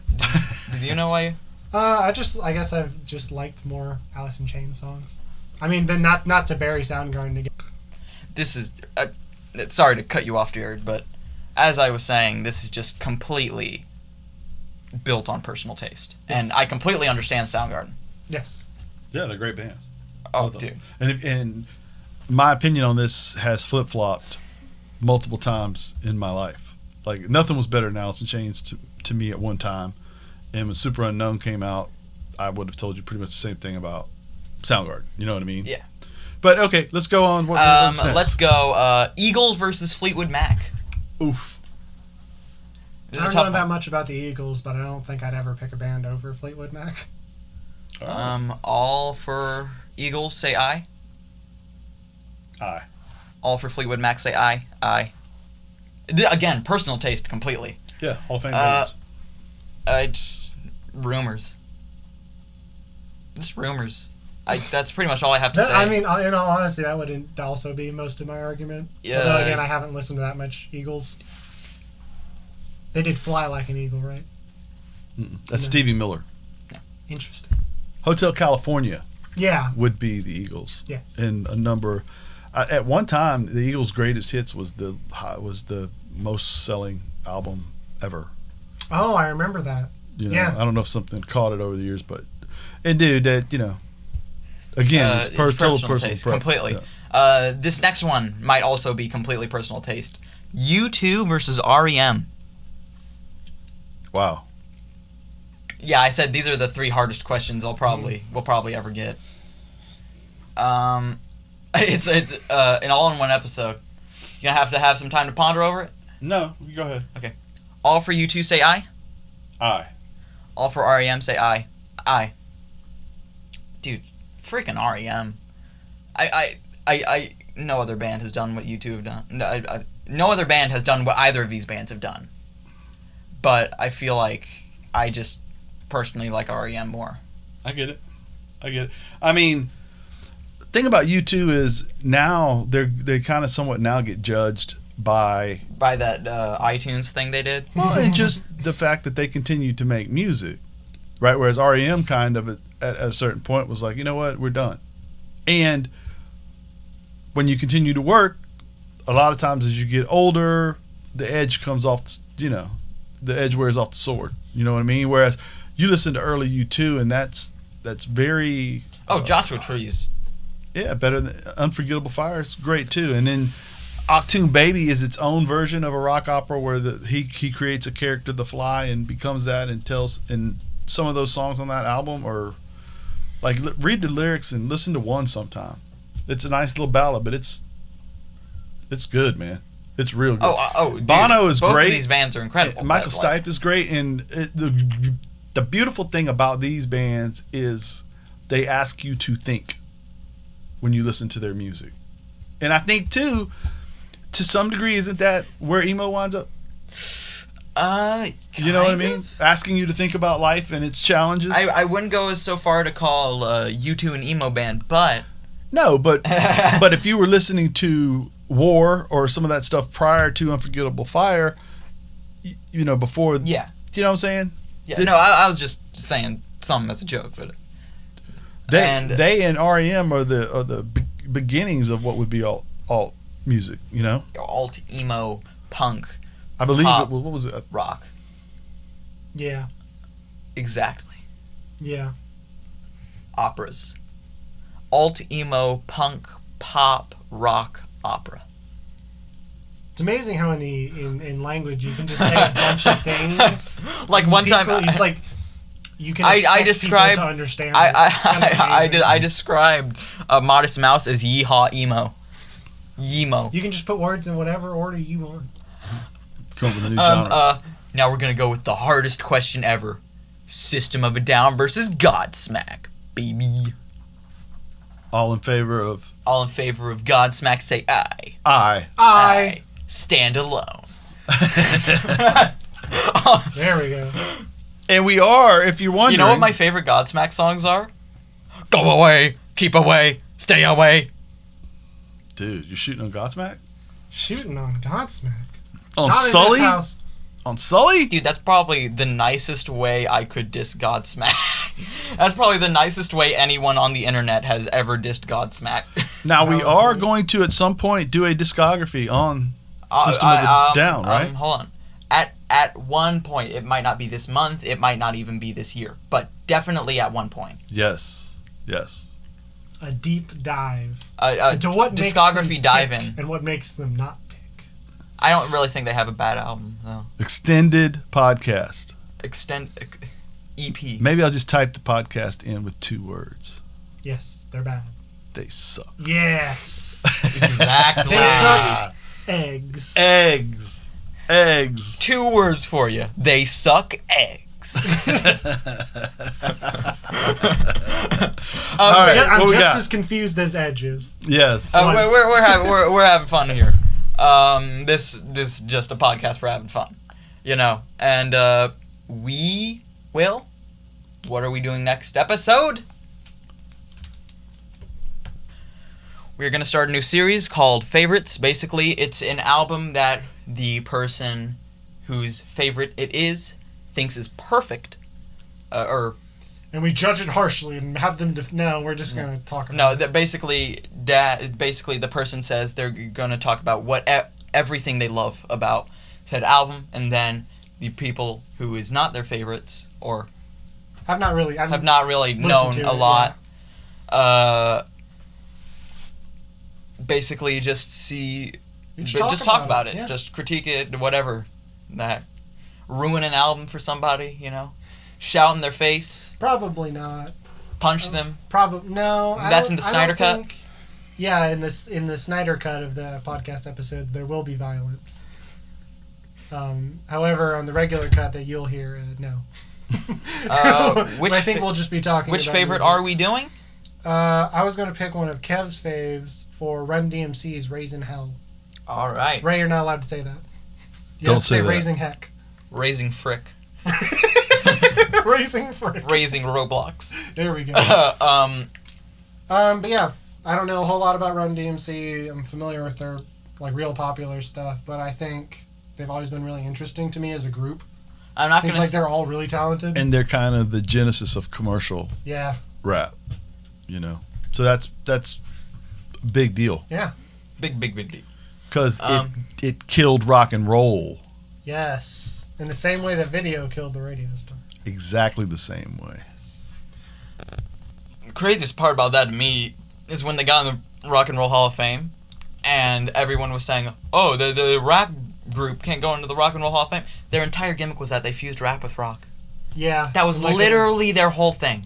do you know why? I guess I've just liked more Alice in Chains songs. I mean, then not to bury Soundgarden again. This is... sorry to cut you off, Jared, but as I was saying, this is just completely built on personal taste. Yes. And I completely understand Soundgarden. Yes. Yeah, they're great bands. Oh, dude. And my opinion on this has flip-flopped multiple times in my life. Like, nothing was better than Alice in Chains to me at one time. And when Super Unknown came out, I would have told you pretty much the same thing about Soundgarden. You know what I mean? Yeah. But, okay, let's go on. What's next? Let's go Eagles versus Fleetwood Mac. Oof. This I is a don't tough know that one. much about the Eagles, but I don't think I'd ever pick a band over Fleetwood Mac. All for Eagles, say aye. Aye. All for Fleetwood Mac, say aye. Aye. Again, personal taste completely. Yeah, Hall of Fame bands. It's rumors. It's rumors. That's pretty much all I have to say. I mean, in all honesty, that would also be most of my argument. Yeah. Although, again, I haven't listened to that much Eagles. They did Fly Like an Eagle, right? That's Stevie Miller. Interesting. Hotel California Yeah. would be the Eagles. Yes. And a number... at one time, the Eagles' greatest hits was the most selling album ever. Oh, I remember that. You know, Yeah. I don't know if something caught it over the years, but and dude, that again, it's total personal taste, preference. completely. Yeah. This next one might also be completely personal taste. U2 versus REM. Wow. Yeah, I said these are the three hardest questions we'll probably ever get. It's an all-in-one episode. You're gonna have to have some time to ponder over it. No, you go ahead. Okay. All for U2, say aye. Aye. All for REM, say aye. Aye. Dude, freaking REM. I no other band has done what U2 have done. No other band has done what either of these bands have done. But I feel like I just personally like REM more. I get it. I mean, the thing about U2 is now they kind of somewhat now get judged by that iTunes thing they did. well, and just the fact that they continue to make music, right? Whereas REM kind of at a certain point was like, you know what, we're done. And when you continue to work, a lot of times as you get older, the edge comes off. The edge wears off the sword. You know what I mean? Whereas you listen to early U2, and that's very Joshua Trees. yeah, better than Unforgettable Fire. It's great too. And then Achtung Baby is its own version of a rock opera where he creates a character, the Fly, and becomes that and tells. And some of those songs on that album are like read the lyrics and listen to one sometime. It's a nice little ballad, but it's good, man. It's real good. Dude, Bono is both great. Both of these bands are incredible. Michael Stipe is great, and the beautiful thing about these bands is they ask you to think when you listen to their music. And I think too, to some degree, isn't that where emo winds up? You know what I mean? Asking you to think about life and its challenges. I wouldn't go so far to call U2 an emo band, but no, but but if you were listening to War or some of that stuff prior to Unforgettable Fire, before, yeah, you know what I'm saying? Yeah, no, I was just saying something as a joke, but they and REM are the beginnings of what would be alt music, alt emo punk. I believe pop, what was it? Rock. Yeah. Exactly. Yeah. Operas. Alt emo punk pop rock opera. It's amazing how in language you can just say a bunch of things. Like one time, it's like you can expect people to understand. I described Modest Mouse as yeehaw emo. Yemo. You can just put words in whatever order you want. Come up with a new genre. Now we're gonna go with the hardest question ever: System of a Down versus Godsmack, baby. All in favor of Godsmack, say aye. Aye. Aye. Stand Alone. There we go. And we are, if you're wondering... You know what my favorite Godsmack songs are? Go away, keep away, stay away. Dude, you're shooting on Godsmack? Shooting on Godsmack. On Not Sully? in this house. On Sully? Dude, that's probably the nicest way I could diss Godsmack. That's probably the nicest way anyone on the internet has ever dissed Godsmack. Now, we No, are no. going to, at some point, do a discography on System of a Down, right? Hold on. At one point, it might not be this month, it might not even be this year, but definitely at one point. Yes. Yes. A deep dive A into what makes discography them dive tick in. and what makes them not tick. I don't really think they have a bad album, though. Extended podcast. EP. Maybe I'll just type the podcast in with 2 words. Yes, they're bad. They suck. Yes. Exactly. They suck eggs. Eggs. 2 words for you. They suck eggs. All right, I'm what we just got? as confused as Edge is. Yes. We're having fun here. This is just a podcast for having fun, you know. And we will. What are we doing next episode? We're gonna start a new series called Favorites. Basically, it's an album that the person whose favorite it is thinks is perfect, And we judge it harshly and have them... No, we're just going to talk about no, it. that basically the person says they're going to talk about what everything they love about said album, and then the people who is not their favorites or I've not really known to a it, lot. Basically, just talk about it. Yeah. Just critique it, whatever. That ruin an album for somebody, you know, shout in their face, Probably not. punch them. Probably no. That's in the Snyder Cut? Yeah, in the Snyder Cut of the podcast episode, there will be violence. However, on the regular cut that you'll hear, no. Which I think we'll just be talking. Which about favorite music. are we doing? I was going to pick one of Kev's faves for Run DMC's "Raising Hell." All right, Ray, you're not allowed to say that. You Don't have to say that. "Raising Heck." Raising Frick, Raising Frick. raising Roblox. There we go. Um, But yeah, I don't know a whole lot about Run DMC. I'm familiar with their like real popular stuff, but I think they've always been really interesting to me as a group. I'm not Seems gonna. like they're all really talented. And they're kind of the genesis of commercial Yeah, rap, you know. So that's a big deal yeah, big deal. because Um, it killed rock and roll yes. In the same way that video killed the radio star. exactly the same way. Craziest part about that to me is when they got in the Rock and Roll Hall of Fame, and everyone was saying, "Oh, the rap group can't go into the Rock and Roll Hall of Fame." Their entire gimmick was that they fused rap with rock. Yeah, That was like literally their whole thing.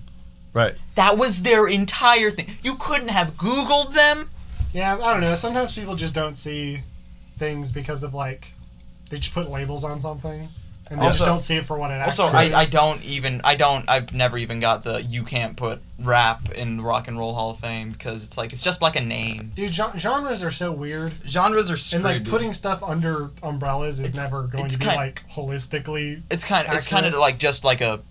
Right. That was their entire thing. You couldn't have Googled them. Yeah, I don't know. Sometimes people just don't see things because of like they just put labels on something and they Also- just don't see it for what it Also, actually is. I've never even got the you can't put rap in the Rock and Roll Hall of Fame because it's just like a name. Dude, genres are so weird. Genres are screwed. And like dude. putting stuff under umbrellas is never going it's to be kind- like holistically. It's kind of accurate. like just like a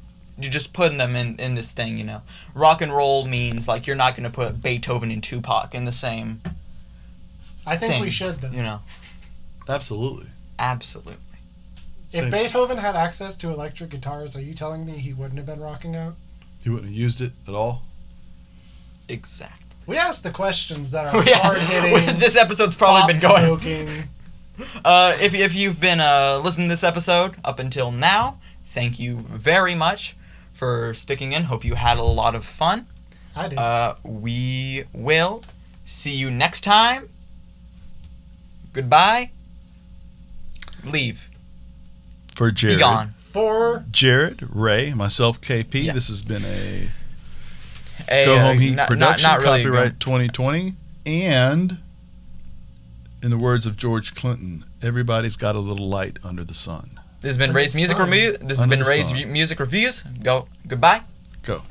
you're just putting them in this thing, you know. Rock and roll means like you're not going to put Beethoven and Tupac in the same I think thing, we should though. you know. Absolutely. Absolutely. If So Beethoven had access to electric guitars, are you telling me he wouldn't have been rocking out? he wouldn't have used it at all. Exactly. We asked the questions that are Yeah. hard hitting. This episode's probably been going. Joking. If you've been listening to this episode up until now, thank you very much for sticking in. Hope you had a lot of fun. I did. We will see you next time. Goodbye. Leave. For Jared. Be gone. For Jared, Ray, myself, KP. Yeah. This has been a A, Go Home Heat not production, really copyright 2020. And in the words of George Clinton, everybody's got a little light under the sun. This has been Under Ray's the Music sun. Review. This has Under been the Ray's sun. Music Reviews. Goodbye. Go.